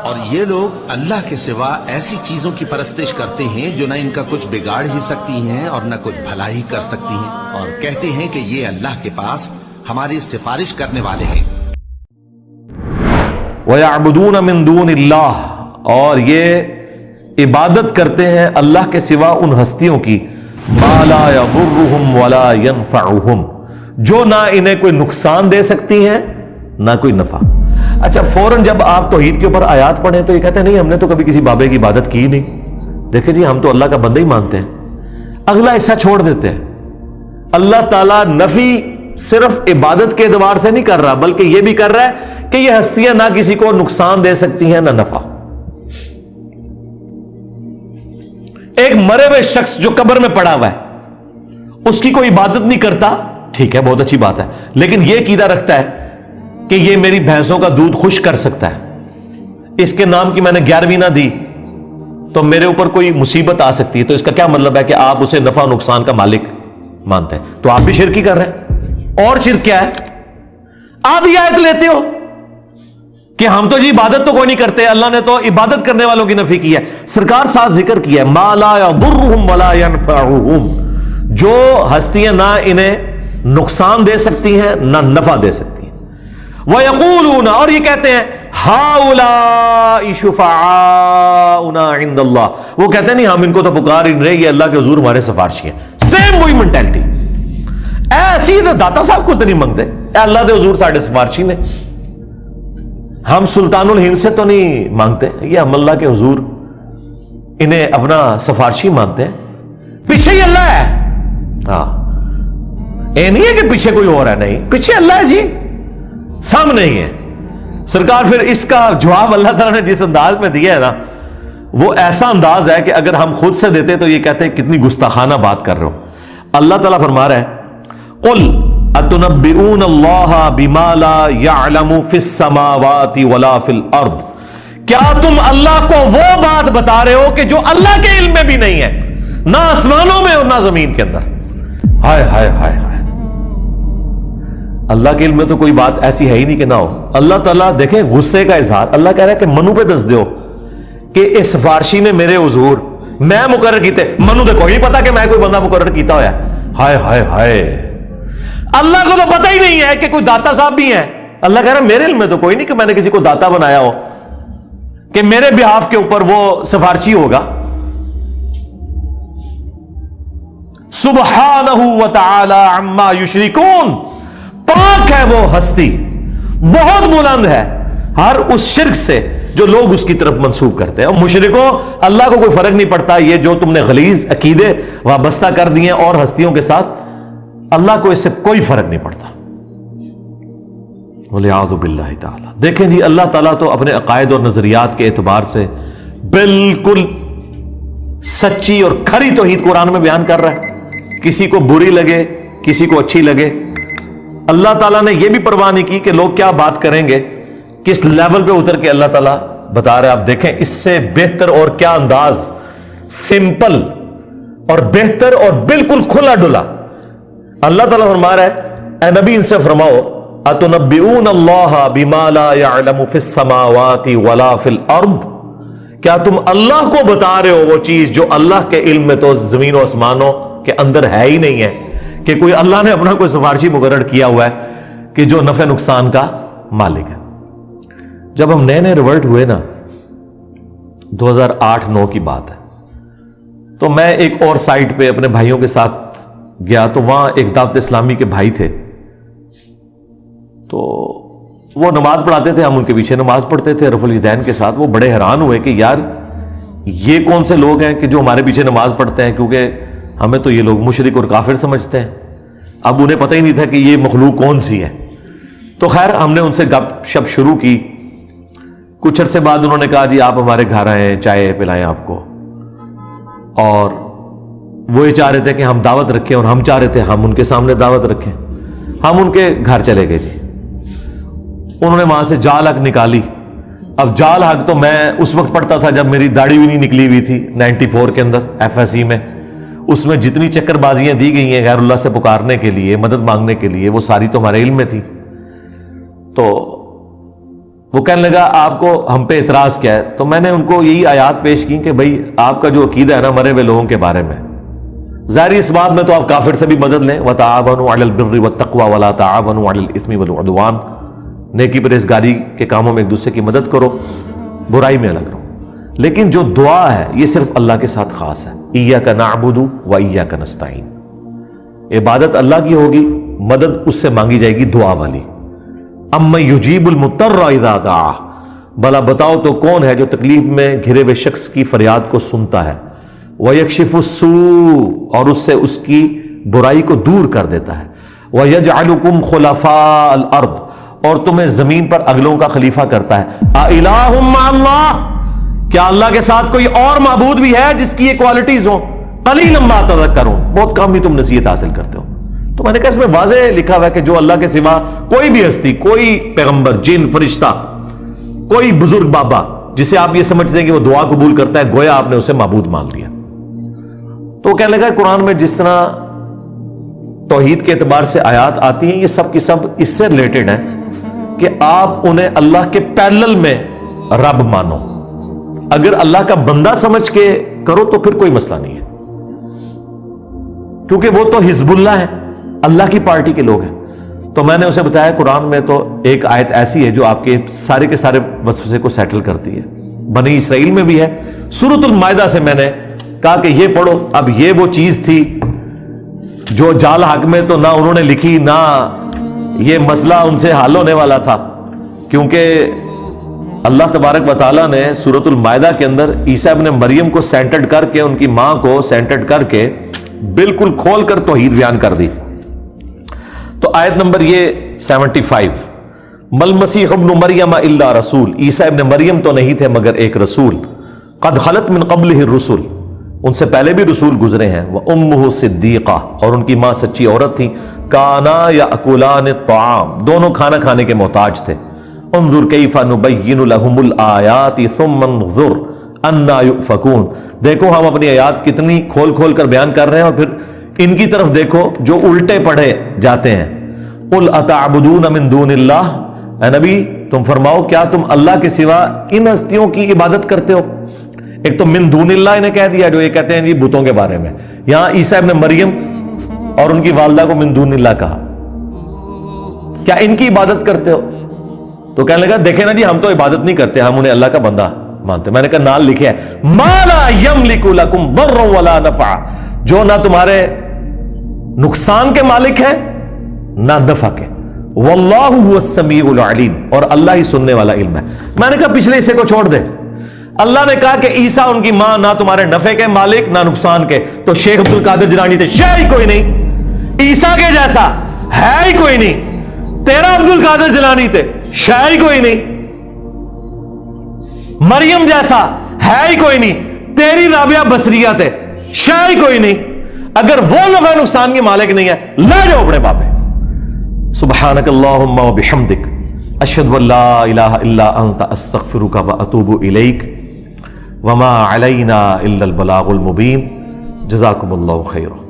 اور یہ لوگ اللہ کے سوا ایسی چیزوں کی پرستش کرتے ہیں جو نہ ان کا کچھ بگاڑ ہی سکتی ہیں اور نہ کچھ بھلا ہی کر سکتی ہیں، اور کہتے ہیں کہ یہ اللہ کے پاس ہماری سفارش کرنے والے ہیں۔ وَيَعْبُدُونَ مِن دُونِ اللَّهِ، اور یہ عبادت کرتے ہیں اللہ کے سوا ان ہستیوں کی، مَا لَا يَضُرُّهُمْ وَلَا يَنفَعُهُمْ، جو نہ انہیں کوئی نقصان دے سکتی ہیں نہ کوئی نفع۔ اچھا، فوراً جب آپ توحید کے اوپر آیات پڑھیں تو یہ کہتے ہیں نہیں، ہم نے تو کبھی کسی بابے کی عبادت کی نہیں، دیکھیں جی ہم تو اللہ کا بندہ ہی مانتے ہیں۔ اگلا حصہ چھوڑ دیتے ہیں۔ اللہ تعالیٰ نفی صرف عبادت کے اعتبار سے نہیں کر رہا، بلکہ یہ بھی کر رہا ہے کہ یہ ہستیاں نہ کسی کو نقصان دے سکتی ہیں نہ نفع۔ ایک مرے ہوئے شخص جو قبر میں پڑا ہوا ہے، اس کی کوئی عبادت نہیں کرتا، ٹھیک ہے، بہت اچھی بات ہے، لیکن یہ عقیدہ رکھتا ہے کہ یہ میری بھینسوں کا دودھ خشک کر سکتا ہے، اس کے نام کی میں نے 11ویں نہ دی تو میرے اوپر کوئی مصیبت آ سکتی ہے، تو اس کا کیا مطلب ہے کہ آپ اسے نفع و نقصان کا مالک مانتے ہیں؟ تو آپ بھی شرک ہی کر رہے ہیں۔ اور شرک کیا ہے؟ آدھی آیت لیتے ہو کہ ہم تو جی عبادت تو کوئی نہیں کرتے، اللہ نے تو عبادت کرنے والوں کی نفی کی ہے۔ سرکار ساتھ ذکر کیا ہے، ما لا یضرهم ولا ينفعهم، جو ہستیاں نہ انہیں نقصان دے سکتی ہیں نہ نفع دے سکتی ہیں۔ وَيَقُولُونَ، اور یہ کہتے ہیں، هَؤُلَاءِ شُفَعَاؤُنَا عِندَ اللَّهِ، وہ کہتے ہیں نہیں ہم ان کو تو پکار ہی نہیں رہے، یہ اللہ کے حضور ہمارے سفارشی ہیں۔ سیم وہی مینٹلٹی، ایسی تو داتا صاحب کو تو نہیں منگتے، اے اللہ کے حضور ساڑھے سفارشی نے، ہم سلطان الہند سے تو نہیں مانگتے، یہ ہم اللہ کے حضور انہیں اپنا سفارشی مانتے ہیں، پیچھے ہی اللہ ہے۔ ہاں، یہ نہیں ہے کہ پیچھے کوئی اور ہے، نہیں، پیچھے اللہ ہے جی، سامنے ہی ہے۔ سرکار پھر اس کا جواب اللہ تعالیٰ نے جس انداز میں دیا ہے نا، وہ ایسا انداز ہے کہ اگر ہم خود سے دیتے تو یہ کہتے ہیں کتنی گستاخانہ بات کر رہے ہو۔ اللہ تعالیٰ فرما رہا ہے، قُلْ أَتُنَبِّئُونَ اللَّهَ بِمَا لَا يَعْلَمُ فِي السَّمَاوَاتِ وَلَا فِي الْأَرْضِ، کیا تم اللہ کو وہ بات بتا رہے ہو کہ جو اللہ کے علم میں بھی نہیں ہے، نہ آسمانوں میں اور نہ زمین کے اندر؟ ہائے ہائے ہائے ہائے، اللہ کے علم میں تو کوئی بات ایسی ہے ہی نہیں کہ نہ ہو۔ اللہ تعالیٰ دیکھیں غصے کا اظہار، اللہ کہہ رہا ہے کہ منو پہ دس دیو کہ اس سفارشی نے میرے حضور میں مقرر کیتے، منو تو کوئی نہیں پتا کہ میں کوئی بندہ مقرر کیتا ہوا ہے۔ ہائے ہائے ہائے، اللہ کو تو پتہ ہی نہیں ہے کہ کوئی داتا صاحب بھی ہیں۔ اللہ کہہ رہا ہے میرے علم میں تو کوئی نہیں کہ میں نے کسی کو داتا بنایا ہو کہ میرے بہاف کے اوپر وہ سفارشی ہوگا۔ سبحانہ وتعالی عما یشرکون، پاک ہے وہ ہستی، بہت بلند ہے ہر اس شرک سے جو لوگ اس کی طرف منسوب کرتے ہیں۔ اور مشرکوں، اللہ کو کوئی فرق نہیں پڑتا یہ جو تم نے غلیظ عقیدے وابستہ کر دیے اور ہستیوں کے ساتھ، اللہ کو اس سے کوئی فرق نہیں پڑتا۔ وَلِعَاذُ بِاللَّهِ تعالیٰ۔ دیکھیں جی، اللہ تعالیٰ تو اپنے عقائد اور نظریات کے اعتبار سے بالکل سچی اور کھری توحید قرآن میں بیان کر رہا ہے، کسی کو بری لگے کسی کو اچھی لگے۔ اللہ تعالیٰ نے یہ بھی پرواہ نہیں کی کہ لوگ کیا بات کریں گے، کس لیول پہ اتر کے اللہ تعالیٰ بتا رہے ہیں۔ آپ دیکھیں اس سے بہتر اور کیا انداز، سمپل اور بہتر اور بالکل کھلا ڈلا۔ اللہ تعالیٰ فرما رہا ہے، اے نبی ان سے فرماؤ، اتنبئون اللہ بما لا يعلم فی السماوات ولا فی الارض، کیا تم اللہ کو بتا رہے ہو وہ چیز جو اللہ کے علم میں تو زمین و آسمانوں کے اندر ہے ہی نہیں ہے، کہ کوئی اللہ نے اپنا کوئی سفارشی مقرر کیا ہوا ہے کہ جو نفع نقصان کا مالک ہے۔ جب ہم نئے نئے ریورٹ ہوئے نا، 2008-9 کی بات ہے، تو میں ایک اور سائٹ پہ اپنے بھائیوں کے ساتھ گیا، تو وہاں ایک دعوت اسلامی کے بھائی تھے، تو وہ نماز پڑھاتے تھے، ہم ان کے پیچھے نماز پڑھتے تھے رفع الیدین کے ساتھ۔ وہ بڑے حیران ہوئے کہ یار یہ کون سے لوگ ہیں کہ جو ہمارے پیچھے نماز پڑھتے ہیں، کیونکہ ہمیں تو یہ لوگ مشرک اور کافر سمجھتے ہیں۔ اب انہیں پتہ ہی نہیں تھا کہ یہ مخلوق کون سی ہے۔ تو خیر ہم نے ان سے گپ شپ شروع کی۔ کچھ عرصے بعد انہوں نے کہا جی آپ ہمارے گھر آئیں، چائے پلائیں آپ کو، اور وہ یہ چاہ رہے تھے کہ ہم دعوت رکھیں، اور ہم چاہ رہے تھے ہم ان کے سامنے دعوت رکھیں۔ ہم ان کے گھر چلے گئے جی، انہوں نے وہاں سے جال حق نکالی۔ اب جال حق تو میں اس وقت پڑھتا تھا جب میری داڑھی بھی نہیں نکلی ہوئی تھی، 94 کے اندر FSE میں، اس میں جتنی چکر بازیاں دی گئی ہیں غیر اللہ سے پکارنے کے لیے، مدد مانگنے کے لیے، وہ ساری تو ہمارے علم میں تھی۔ تو وہ کہنے لگا آپ کو ہم پہ اعتراض کیا ہے؟ تو میں نے ان کو یہی آیات پیش کی کہ بھائی آپ کا جو عقیدہ ہے نا مرے ہوئے لوگوں کے بارے میں، ظاہر اس بات میں تو آپ کافر سے بھی مدد لیں، وَتَعَاوَنُوا عَلَى الْبِرِّ وَالتَّقْوَى وَلَا تَعَاوَنُوا عَلَى الْإِثْمِ وَالْعُدْوَانِ، نیکی پرہیزگاری کے کاموں میں ایک دوسرے کی مدد کرو، برائی میں الگ رہو۔ لیکن جو دعا ہے یہ صرف اللہ کے ساتھ خاص ہے، إِيَّاكَ نَعْبُدُ وَإِيَّاكَ نَسْتَعِينُ، عبادت اللہ کی ہوگی، مدد اس سے مانگی جائے گی دعا والی۔ اَمَّن يُجِيبُ الْمُضْطَرَّ إِذَا دَعَاهُ، بھلا بتاؤ تو کون ہے جو تکلیف میں گھرے ہوئے شخص کی فریاد کو سنتا ہے، وَيَكْشِفُ السُّوءَ، اور اس سے اس کی برائی کو دور کر دیتا ہے، وَيَجْعَلُكُمْ خُلَفَاءَ الْأَرْضِ، اور تمہیں زمین پر اگلوں کا خلیفہ کرتا ہے۔ أَإِلَٰهٌ مَّعَ اللَّهِ، کیا اللہ کے ساتھ کوئی اور معبود بھی ہے جس کی یہ کوالٹیز ہوں؟ قَلِيلًا مَّا تَذَكَّرُونَ، بہت کم ہی تم نصیحت حاصل کرتے ہو۔ تو میں نے کہا اس میں واضح لکھا ہوا ہے کہ جو اللہ کے سوا کوئی بھی ہستی، کوئی پیغمبر، جن، فرشتہ، کوئی بزرگ بابا جسے آپ یہ سمجھتے ہیں کہ وہ دعا قبول کرتا ہے، گویا آپ نے اسے معبود مان لیا۔ تو کہنے لگا قرآن میں جس طرح توحید کے اعتبار سے آیات آتی ہیں یہ سب کی سب اس سے ریلیٹڈ ہیں کہ آپ انہیں اللہ کے پیرلل میں رب مانو، اگر اللہ کا بندہ سمجھ کے کرو تو پھر کوئی مسئلہ نہیں ہے، کیونکہ وہ تو حزب اللہ ہے، اللہ کی پارٹی کے لوگ ہیں۔ تو میں نے اسے بتایا قرآن میں تو ایک آیت ایسی ہے جو آپ کے سارے وسوسے کو سیٹل کرتی ہے، بنی اسرائیل میں بھی ہے، سورۃ المائدہ سے میں نے کہا کہ یہ پڑھو۔ اب یہ وہ چیز تھی جو جال حق میں تو نہ انہوں نے لکھی، نہ یہ مسئلہ ان سے حل ہونے والا تھا، کیونکہ اللہ تبارک و تعالیٰ نے سورۃ المائدہ کے اندر عیسیٰ ابن مریم کو سینٹرڈ کر کے، ان کی ماں کو سینٹرڈ کر کے بالکل کھول کر توحید بیان کر دی۔ تو آیت نمبر یہ 75، مل مسیح ابن مریم الا رسول، عیسیٰ ابن مریم تو نہیں تھے مگر ایک رسول، قد خلت من قبلہ الرسل، ان سے پہلے بھی رسول گزرے ہیں، وامہ صدیقہ، اور ان کی ماں سچی عورت تھی، کانا یاکلان الطعام، دونوں کھانا کھانے کے محتاج تھے، انظر کیف نبین لہم الآیات ثم انظر انا یؤفکون، دیکھو ہم اپنی آیات کتنی کھول کھول کر بیان کر رہے ہیں اور پھر ان کی طرف دیکھو جو الٹے پڑھے جاتے ہیں۔ قل اتعبدون من دون اللہ، اے نبی تم فرماؤ کیا تم اللہ کے سوا ان ہستیوں کی عبادت کرتے ہو؟ ایک تو من دون اللہ انہیں کہہ دیا جو یہ کہتے ہیں جی بتوں کے بارے میں، یہاں عیسیٰ ابن مریم اور ان کی والدہ کو من دون اللہ کہا، کیا ان کی عبادت کرتے ہو؟ تو کہنے لگا دیکھیں نا جی ہم تو عبادت نہیں کرتے، ہم انہیں اللہ کا بندہ مانتے۔ میں نے کہا نال لکھے ہے ما لا یملک لکم ضرا ولا نفع، جو نہ تمہارے نقصان کے مالک ہیں نہ نفع کے، واللہ هو السمیع العلیم، اور اللہ ہی سننے والا علم ہے۔ میں نے کہا پچھلے حصے کو چھوڑ دے، اللہ نے کہا کہ عیسیٰ ان کی ماں نہ تمہارے نفع کے مالک نہ نقصان کے، تو شیخ عبد القادر جیلانی تھے شے ہی کوئی نہیں، عیسیٰ کے جیسا ہے ہی کوئی نہیں، تیرا عبد القادر جیلانی تھے شے ہی کوئی نہیں، مریم جیسا ہے ہی کوئی نہیں، تیری رابعہ بصریہ تھے شے ہی کوئی نہیں، اگر وہ نفع نقصان کے مالک نہیں ہے لے جاؤ اپنے بابے۔ سبحانک اللہم و بحمدک، اشہد ان لا الہ الا انت، استغفرک و اتوب الیک، وما علینا الا البلاغ المبین، جزاکم اللہ خیرا۔